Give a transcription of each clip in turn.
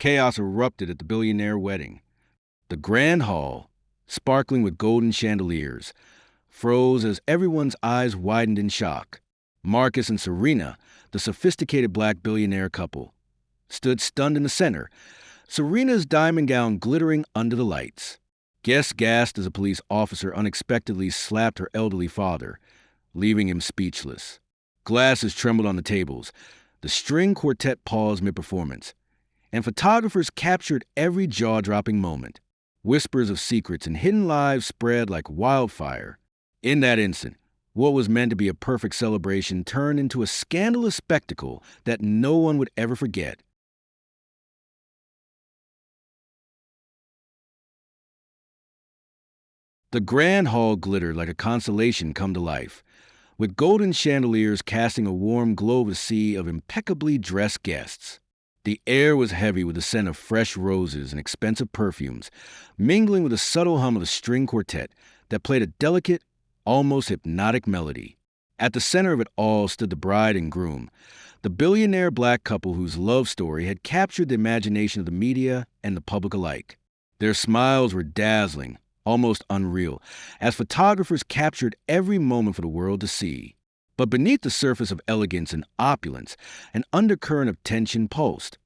Chaos erupted at the billionaire wedding. The grand hall, sparkling with golden chandeliers, froze as everyone's eyes widened in shock. Marcus and Serena, the sophisticated black billionaire couple, stood stunned in the center, Serena's diamond gown glittering under the lights. Guests gasped as a police officer unexpectedly slapped her elderly father, leaving him speechless. Glasses trembled on the tables. The string quartet paused mid-performance, and photographers captured every jaw-dropping moment. Whispers of secrets and hidden lives spread like wildfire. In that instant, what was meant to be a perfect celebration turned into a scandalous spectacle that no one would ever forget. The grand hall glittered like a constellation come to life, with golden chandeliers casting a warm glow over the sea of impeccably dressed guests. The air was heavy with the scent of fresh roses and expensive perfumes, mingling with the subtle hum of the string quartet that played a delicate, almost hypnotic melody. At the center of it all stood the bride and groom, the billionaire black couple whose love story had captured the imagination of the media and the public alike. Their smiles were dazzling, almost unreal, as photographers captured every moment for the world to see. But beneath the surface of elegance and opulence, an undercurrent of tension pulsed.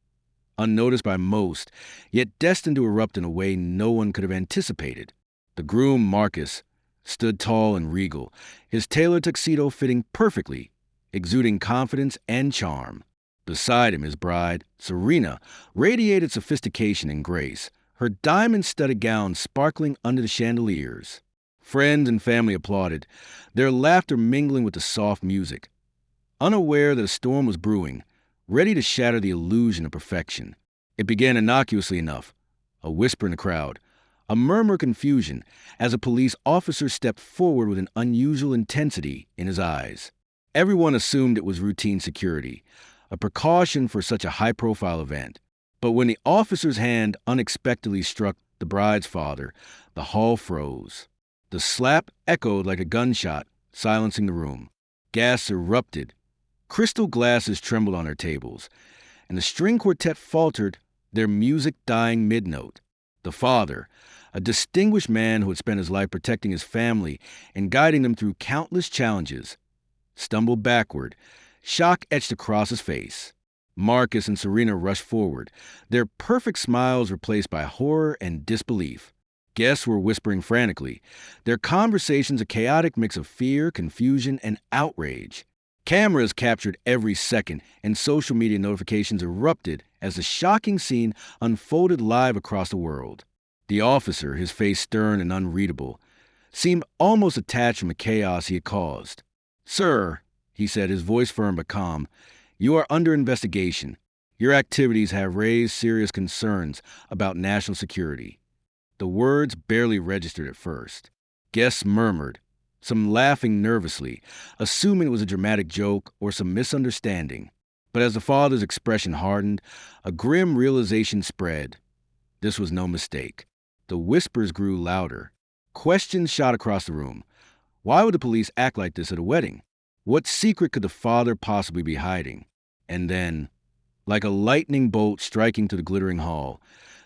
Unnoticed by most, yet destined to erupt in a way no one could have anticipated. The groom, Marcus, stood tall and regal, his tailored tuxedo fitting perfectly, exuding confidence and charm. Beside him, his bride, Serena, radiated sophistication and grace, her diamond-studded gown sparkling under the chandeliers. Friends and family applauded, their laughter mingling with the soft music. Unaware that a storm was brewing, ready to shatter the illusion of perfection. It began innocuously enough, a whisper in the crowd, a murmur of confusion as a police officer stepped forward with an unusual intensity in his eyes. Everyone assumed it was routine security, a precaution for such a high-profile event. But when the officer's hand unexpectedly struck the bride's father, the hall froze. The slap echoed like a gunshot, silencing the room. Gasps erupted. Crystal glasses trembled on their tables, and the string quartet faltered, their music dying mid-note. The father, a distinguished man who had spent his life protecting his family and guiding them through countless challenges, stumbled backward, shock etched across his face. Marcus and Serena rushed forward, their perfect smiles replaced by horror and disbelief. Guests were whispering frantically, their conversations a chaotic mix of fear, confusion, and outrage. Cameras captured every second, and social media notifications erupted as the shocking scene unfolded live across the world. The officer, his face stern and unreadable, seemed almost detached from the chaos he had caused. "Sir," he said, his voice firm but calm, "you are under investigation. Your activities have raised serious concerns about national security." The words barely registered at first. Guests murmured, some laughing nervously, assuming it was a dramatic joke or some misunderstanding. But as the father's expression hardened, a grim realization spread. This was no mistake. The whispers grew louder. Questions shot across the room. Why would the police act like this at a wedding? What secret could the father possibly be hiding? And then, like a lightning bolt striking to the glittering hall,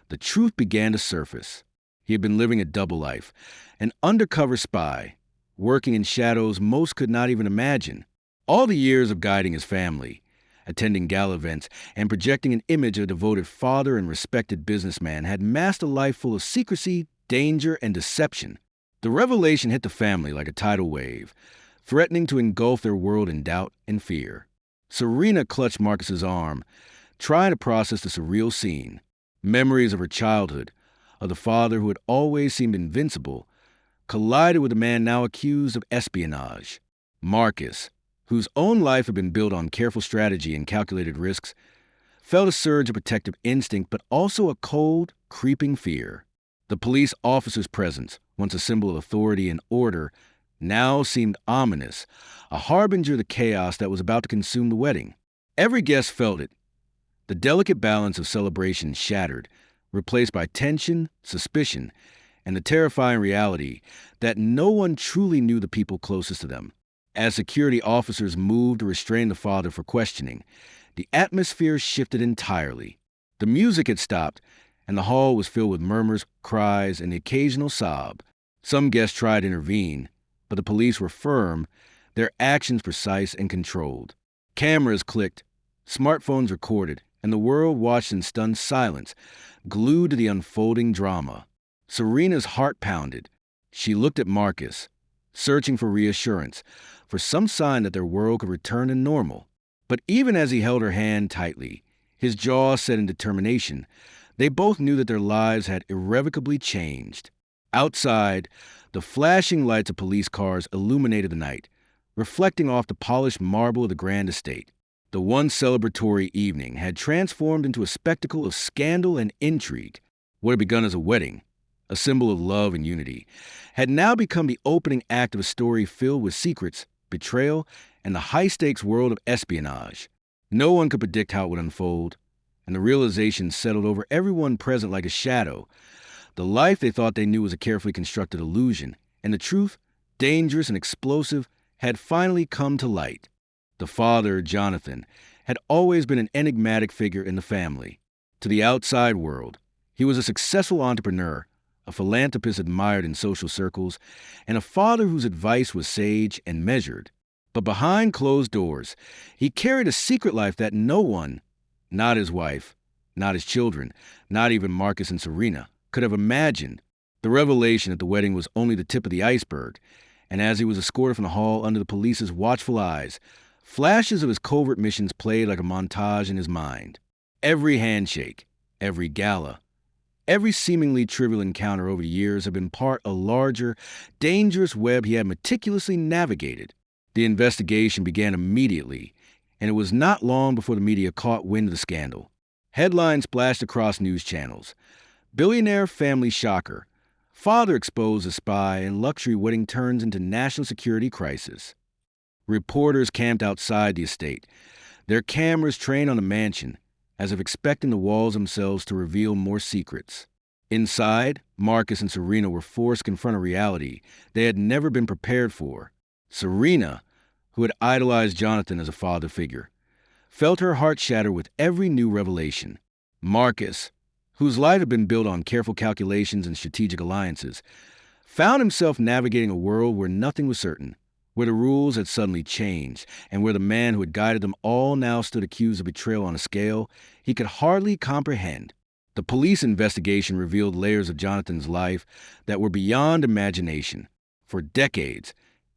the truth began to surface. He had been living a double life, an undercover spy, working in shadows most could not even imagine. All the years of guiding his family, attending gala events, and projecting an image of a devoted father and respected businessman had masked a life full of secrecy, danger, and deception. The revelation hit the family like a tidal wave, threatening to engulf their world in doubt and fear. Serena clutched Marcus's arm, trying to process the surreal scene. Memories of her childhood, of the father who had always seemed invincible, collided with the man now accused of espionage. Marcus, whose own life had been built on careful strategy and calculated risks, felt a surge of protective instinct but also a cold, creeping fear. The police officer's presence, once a symbol of authority and order, now seemed ominous, a harbinger of the chaos that was about to consume the wedding. Every guest felt it. The delicate balance of celebration shattered, replaced by tension, suspicion, and the terrifying reality that no one truly knew the people closest to them. As security officers moved to restrain the father for questioning, the atmosphere shifted entirely. The music had stopped, and the hall was filled with murmurs, cries, and the occasional sob. Some guests tried to intervene, but the police were firm, their actions precise and controlled. Cameras clicked, smartphones recorded, and the world watched in stunned silence, glued to the unfolding drama. Serena's heart pounded. She looked at Marcus, searching for reassurance, for some sign that their world could return to normal. But even as he held her hand tightly, his jaw set in determination, they both knew that their lives had irrevocably changed. Outside, the flashing lights of police cars illuminated the night, reflecting off the polished marble of the grand estate. The once celebratory evening had transformed into a spectacle of scandal and intrigue. What had begun as a wedding, a symbol of love and unity, had now become the opening act of a story filled with secrets, betrayal, and the high-stakes world of espionage. No one could predict how it would unfold, and the realization settled over everyone present like a shadow. The life they thought they knew was a carefully constructed illusion, and the truth, dangerous and explosive, had finally come to light. The father, Jonathan, had always been an enigmatic figure in the family. To the outside world, he was a successful entrepreneur, a philanthropist admired in social circles, and a father whose advice was sage and measured. But behind closed doors, he carried a secret life that no one, not his wife, not his children, not even Marcus and Serena, could have imagined. The revelation at the wedding was only the tip of the iceberg, and as he was escorted from the hall under the police's watchful eyes, flashes of his covert missions played like a montage in his mind. Every handshake, every gala, every seemingly trivial encounter over the years had been part of a larger, dangerous web he had meticulously navigated. The investigation began immediately, and it was not long before the media caught wind of the scandal. Headlines splashed across news channels. Billionaire family shocker. Father exposed as spy and luxury wedding turns into national security crisis. Reporters camped outside the estate, their cameras trained on the mansion, as if expecting the walls themselves to reveal more secrets. Inside, Marcus and Serena were forced to confront a reality they had never been prepared for. Serena, who had idolized Jonathan as a father figure, felt her heart shatter with every new revelation. Marcus, whose life had been built on careful calculations and strategic alliances, found himself navigating a world where nothing was certain, where the rules had suddenly changed, and where the man who had guided them all now stood accused of betrayal on a scale he could hardly comprehend. The police investigation revealed layers of Jonathan's life that were beyond imagination. For decades,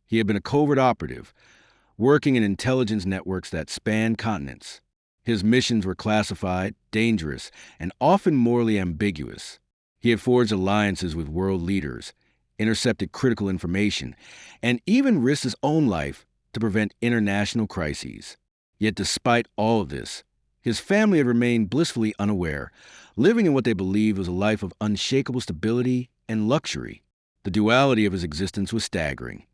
he had been a covert operative, working in intelligence networks that spanned continents. His missions were classified, dangerous, and often morally ambiguous. He had forged alliances with world leaders, intercepted critical information, and even risked his own life to prevent international crises. Yet despite all of this, his family had remained blissfully unaware, living in what they believed was a life of unshakable stability and luxury. The duality of his existence was staggering.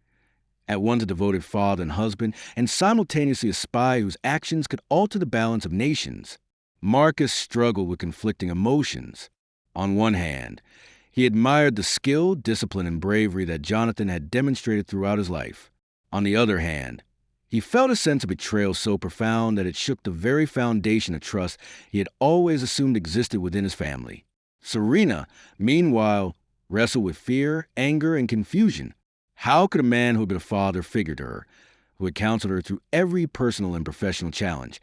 At once a devoted father and husband, and simultaneously a spy whose actions could alter the balance of nations. Marcus struggled with conflicting emotions. On one hand, he admired the skill, discipline, and bravery that Jonathan had demonstrated throughout his life. On the other hand, he felt a sense of betrayal so profound that it shook the very foundation of trust he had always assumed existed within his family. Serena, meanwhile, wrestled with fear, anger, and confusion. How could a man who had been a father figure to her, who had counseled her through every personal and professional challenge,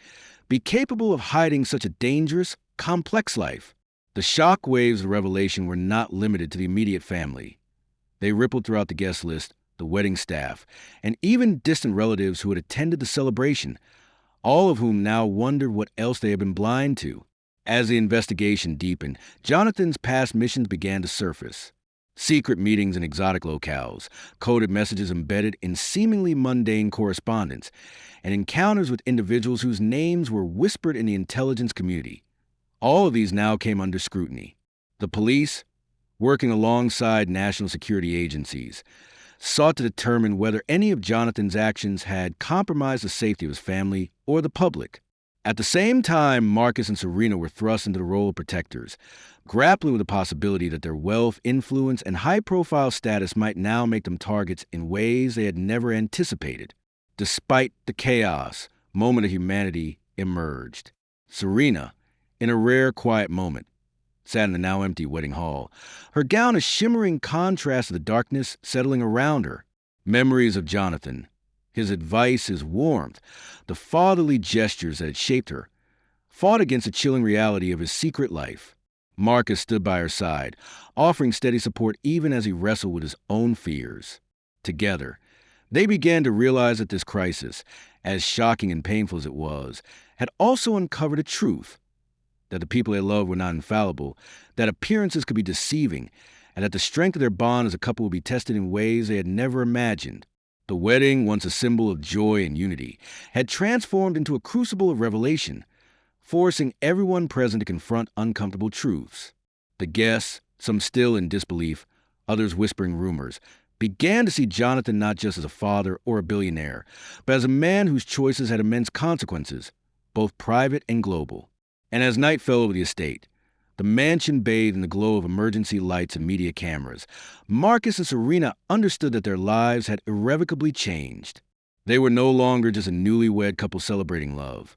be capable of hiding such a dangerous, complex life? The shock waves of revelation were not limited to the immediate family. They rippled throughout the guest list, the wedding staff, and even distant relatives who had attended the celebration, all of whom now wondered what else they had been blind to. As the investigation deepened, Jonathan's past missions began to surface. Secret meetings in exotic locales, coded messages embedded in seemingly mundane correspondence, and encounters with individuals whose names were whispered in the intelligence community. All of these now came under scrutiny. The police, working alongside national security agencies, sought to determine whether any of Jonathan's actions had compromised the safety of his family or the public. At the same time, Marcus and Serena were thrust into the role of protectors, grappling with the possibility that their wealth, influence, and high-profile status might now make them targets in ways they had never anticipated. Despite the chaos, a moment of humanity emerged. Serena, In a rare, quiet moment, sat in the now empty wedding hall, her gown a shimmering contrast to the darkness settling around her. Memories of Jonathan, his advice, his warmth, the fatherly gestures that had shaped her, fought against the chilling reality of his secret life. Marcus stood by her side, offering steady support even as he wrestled with his own fears. Together, they began to realize that this crisis, as shocking and painful as it was, had also uncovered a truth: that the people they loved were not infallible, that appearances could be deceiving, and that the strength of their bond as a couple would be tested in ways they had never imagined. The wedding, once a symbol of joy and unity, had transformed into a crucible of revelation, forcing everyone present to confront uncomfortable truths. The guests, some still in disbelief, others whispering rumors, began to see Jonathan not just as a father or a billionaire, but as a man whose choices had immense consequences, both private and global. And as night fell over the estate, the mansion bathed in the glow of emergency lights and media cameras, Marcus and Serena understood that their lives had irrevocably changed. They were no longer just a newlywed couple celebrating love.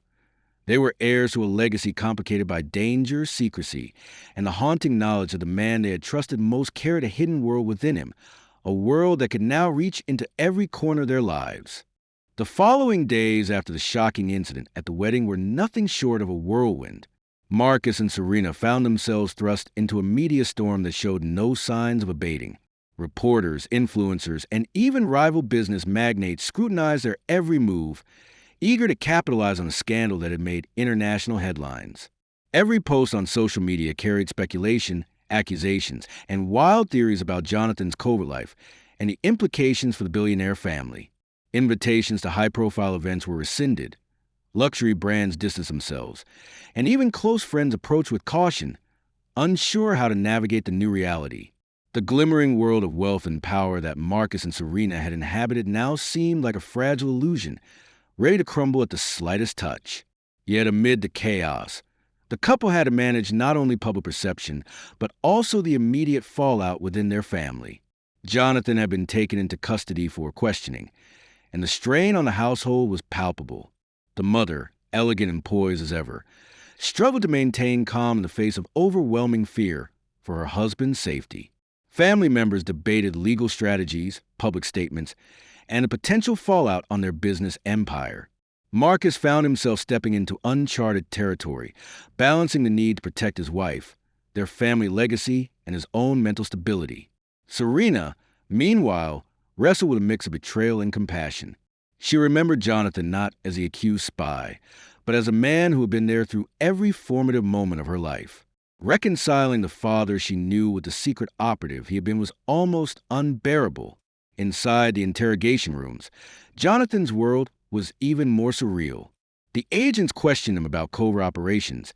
They were heirs to a legacy complicated by danger, secrecy, and the haunting knowledge that the man they had trusted most carried a hidden world within him, a world that could now reach into every corner of their lives. The following days after the shocking incident at the wedding were nothing short of a whirlwind. Marcus and Serena found themselves thrust into a media storm that showed no signs of abating. Reporters, influencers, and even rival business magnates scrutinized their every move, eager to capitalize on a scandal that had made international headlines. Every post on social media carried speculation, accusations, and wild theories about Jonathan's covert life and the implications for the billionaire family. Invitations to high-profile events were rescinded. Luxury brands distanced themselves, and even close friends approached with caution, unsure how to navigate the new reality. The glimmering world of wealth and power that Marcus and Serena had inhabited now seemed like a fragile illusion, ready to crumble at the slightest touch. Yet amid the chaos, the couple had to manage not only public perception, but also the immediate fallout within their family. Jonathan had been taken into custody for questioning, and the strain on the household was palpable. The mother, elegant and poised as ever, struggled to maintain calm in the face of overwhelming fear for her husband's safety. Family members debated legal strategies, public statements, and the potential fallout on their business empire. Marcus found himself stepping into uncharted territory, balancing the need to protect his wife, their family legacy, and his own mental stability. Serena, meanwhile, wrestled with a mix of betrayal and compassion. She remembered Jonathan not as the accused spy, but as a man who had been there through every formative moment of her life. Reconciling the father she knew with the secret operative he had been was almost unbearable. Inside the interrogation rooms, Jonathan's world was even more surreal. The agents questioned him about covert operations,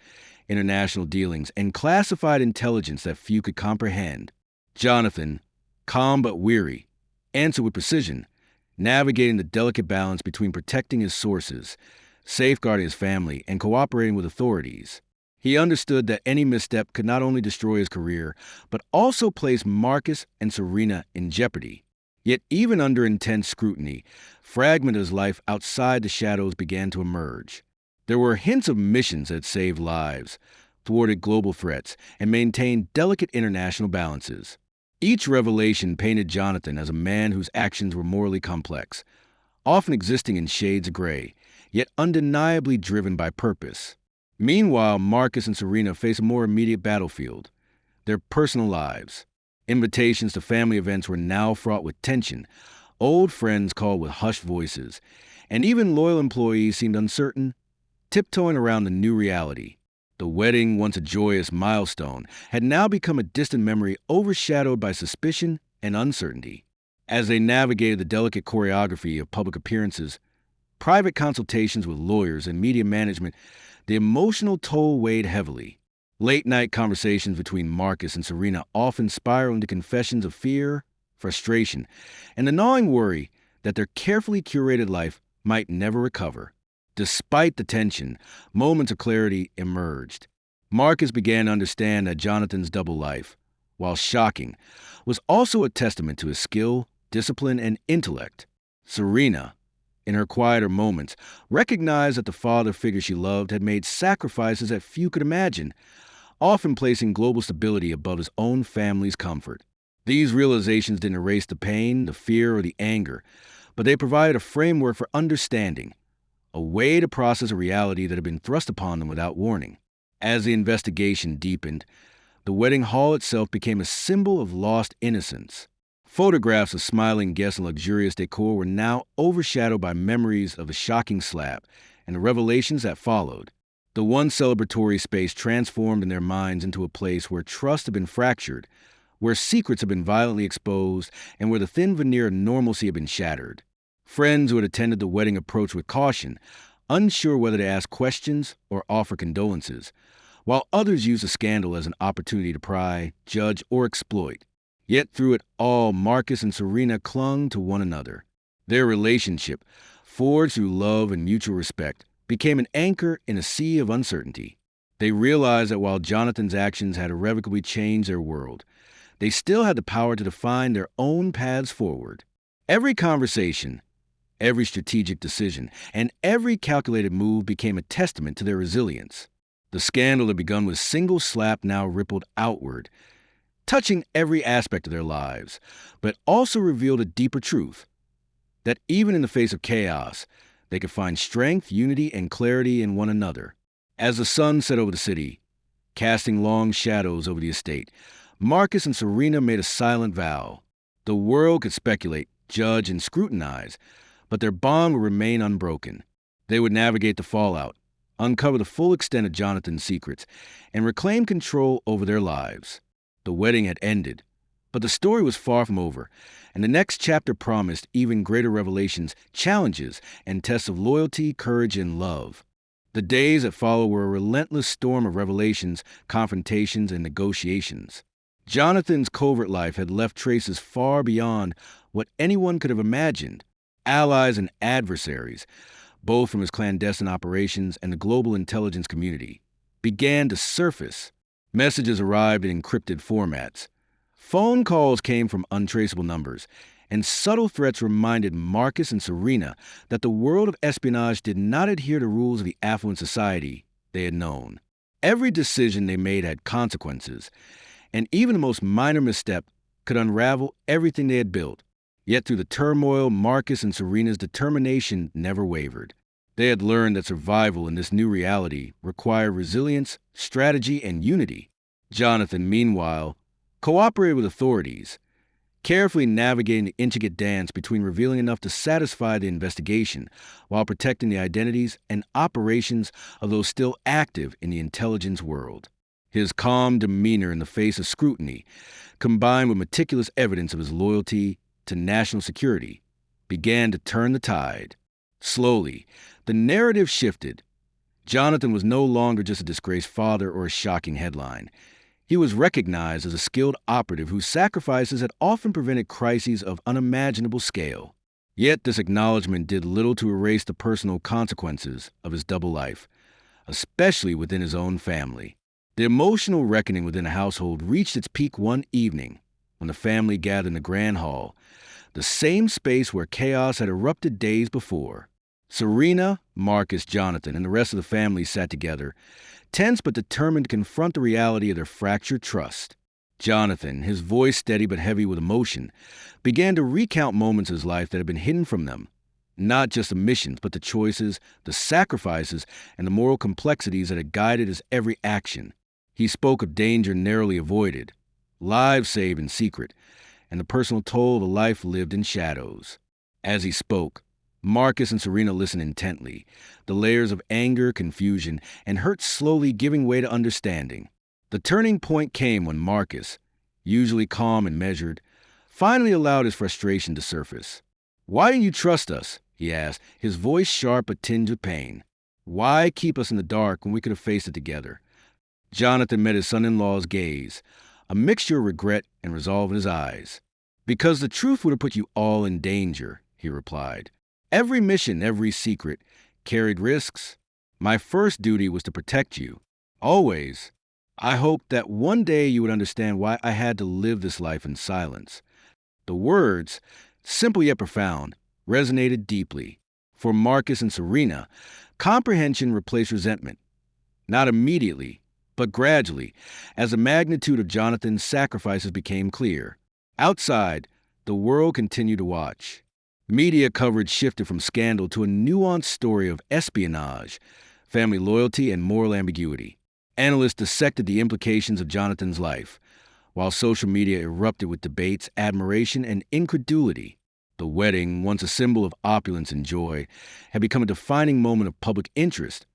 international dealings, and classified intelligence that few could comprehend. Jonathan, calm but weary, answered with precision, navigating the delicate balance between protecting his sources, safeguarding his family, and cooperating with authorities. He understood that any misstep could not only destroy his career, but also place Marcus and Serena in jeopardy. Yet even under intense scrutiny, fragments of his life outside the shadows began to emerge. There were hints of missions that saved lives, thwarted global threats, and maintained delicate international balances. Each revelation painted Jonathan as a man whose actions were morally complex, often existing in shades of gray, yet undeniably driven by purpose. Meanwhile, Marcus and Serena faced a more immediate battlefield: their personal lives. Invitations to family events were now fraught with tension. Old friends called with hushed voices, and even loyal employees seemed uncertain, tiptoeing around the new reality. The wedding, once a joyous milestone, had now become a distant memory overshadowed by suspicion and uncertainty. As they navigated the delicate choreography of public appearances, private consultations with lawyers, and media management, the emotional toll weighed heavily. Late-night conversations between Marcus and Serena often spiraled into confessions of fear, frustration, and the gnawing worry that their carefully curated life might never recover. Despite the tension, moments of clarity emerged. Marcus began to understand that Jonathan's double life, while shocking, was also a testament to his skill, discipline, and intellect. Serena, in her quieter moments, recognized that the father figure she loved had made sacrifices that few could imagine, often placing global stability above his own family's comfort. These realizations didn't erase the pain, the fear, or the anger, but they provided a framework for understanding, a way to process a reality that had been thrust upon them without warning. As the investigation deepened, the wedding hall itself became a symbol of lost innocence. Photographs of smiling guests and luxurious decor were now overshadowed by memories of the shocking slap and the revelations that followed. The one celebratory space transformed in their minds into a place where trust had been fractured, where secrets had been violently exposed, and where the thin veneer of normalcy had been shattered. Friends who had attended the wedding approached with caution, unsure whether to ask questions or offer condolences, while others used the scandal as an opportunity to pry, judge, or exploit. Yet through it all, Marcus and Serena clung to one another. Their relationship, forged through love and mutual respect, became an anchor in a sea of uncertainty. They realized that while Jonathan's actions had irrevocably changed their world, they still had the power to define their own paths forward. Every conversation, every strategic decision, and every calculated move became a testament to their resilience. The scandal that begun with a single slap now rippled outward, touching every aspect of their lives, but also revealed a deeper truth, that even in the face of chaos, they could find strength, unity, and clarity in one another. As the sun set over the city, casting long shadows over the estate, Marcus and Serena made a silent vow. The world could speculate, judge, and scrutinize, but their bond would remain unbroken. They would navigate the fallout, uncover the full extent of Jonathan's secrets, and reclaim control over their lives. The wedding had ended, but the story was far from over, and the next chapter promised even greater revelations, challenges, and tests of loyalty, courage, and love. The days that followed were a relentless storm of revelations, confrontations, and negotiations. Jonathan's covert life had left traces far beyond what anyone could have imagined. Allies and adversaries, both from his clandestine operations and the global intelligence community, began to surface. Messages arrived in encrypted formats. Phone calls came from untraceable numbers, and subtle threats reminded Marcus and Serena that the world of espionage did not adhere to rules of the affluent society they had known. Every decision they made had consequences, and even the most minor misstep could unravel everything they had built. Yet through the turmoil, Marcus and Serena's determination never wavered. They had learned that survival in this new reality required resilience, strategy, and unity. Jonathan, meanwhile, cooperated with authorities, carefully navigating the intricate dance between revealing enough to satisfy the investigation while protecting the identities and operations of those still active in the intelligence world. His calm demeanor in the face of scrutiny, combined with meticulous evidence of his loyalty to national security, began to turn the tide. Slowly, the narrative shifted. Jonathan was no longer just a disgraced father or a shocking headline. He was recognized as a skilled operative whose sacrifices had often prevented crises of unimaginable scale. Yet this acknowledgement did little to erase the personal consequences of his double life, especially within his own family. The emotional reckoning within the household reached its peak one evening when the family gathered in the grand hall, the same space where chaos had erupted days before. Serena, Marcus, Jonathan, and the rest of the family sat together, tense but determined to confront the reality of their fractured trust. Jonathan, his voice steady but heavy with emotion, began to recount moments of his life that had been hidden from them. Not just the missions, but the choices, the sacrifices, and the moral complexities that had guided his every action. He spoke of danger narrowly avoided, lives saved in secret, and the personal toll of a life lived in shadows. As he spoke, Marcus and Serena listened intently, the layers of anger, confusion, and hurt slowly giving way to understanding. The turning point came when Marcus, usually calm and measured, finally allowed his frustration to surface. "Why didn't you trust us?" he asked, his voice sharp but tinged with pain. "Why keep us in the dark when we could have faced it together?" Jonathan met his son-in-law's gaze, a mixture of regret and resolve in his eyes. "Because the truth would have put you all in danger," he replied. "Every mission, every secret, carried risks. My first duty was to protect you. Always. I hoped that one day you would understand why I had to live this life in silence." The words, simple yet profound, resonated deeply. For Marcus and Serena, comprehension replaced resentment, not immediately, but gradually, as the magnitude of Jonathan's sacrifices became clear. Outside, the world continued to watch. Media coverage shifted from scandal to a nuanced story of espionage, family loyalty, and moral ambiguity. Analysts dissected the implications of Jonathan's life, while social media erupted with debates, admiration, and incredulity. The wedding, once a symbol of opulence and joy, had become a defining moment of public interest,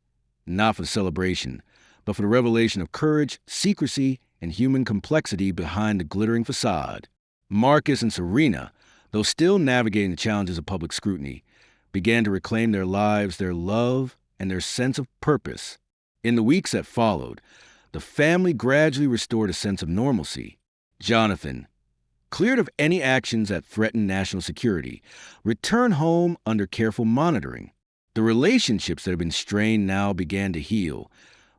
not for celebration, but for the revelation of courage, secrecy, and human complexity behind the glittering facade. Marcus and Serena, though still navigating the challenges of public scrutiny, began to reclaim their lives, their love, and their sense of purpose. In the weeks that followed, the family gradually restored a sense of normalcy. Jonathan, cleared of any actions that threatened national security, returned home under careful monitoring. The relationships that had been strained now began to heal,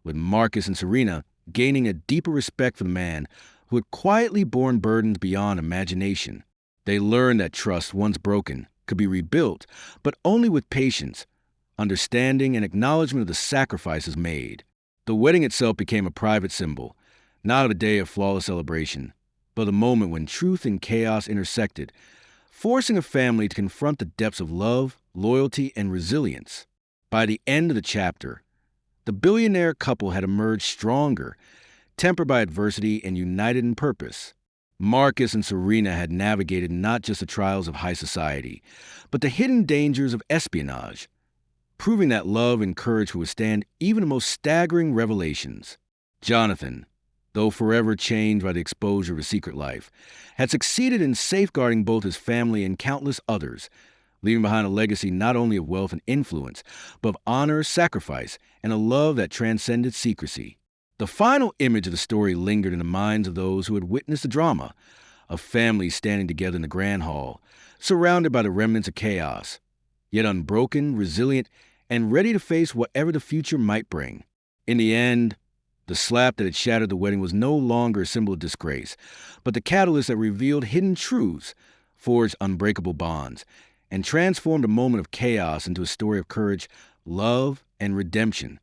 with Marcus and Serena gaining a deeper respect for the man who had quietly borne burdens beyond imagination. They learned that trust, once broken, could be rebuilt, but only with patience, understanding, and acknowledgement of the sacrifices made. The wedding itself became a private symbol, not of a day of flawless celebration, but a moment when truth and chaos intersected, forcing a family to confront the depths of love, loyalty, and resilience. By the end of the chapter, the billionaire couple had emerged stronger, tempered by adversity and united in purpose. Marcus and Serena had navigated not just the trials of high society, but the hidden dangers of espionage, proving that love and courage could withstand even the most staggering revelations. Jonathan, though forever changed by the exposure of his secret life, had succeeded in safeguarding both his family and countless others, leaving behind a legacy not only of wealth and influence, but of honor, sacrifice, and a love that transcended secrecy. The final image of the story lingered in the minds of those who had witnessed the drama, of families standing together in the grand hall, surrounded by the remnants of chaos, yet unbroken, resilient, and ready to face whatever the future might bring. In the end, the slap that had shattered the wedding was no longer a symbol of disgrace, but the catalyst that revealed hidden truths, forged unbreakable bonds, and transformed a moment of chaos into a story of courage, love, and redemption.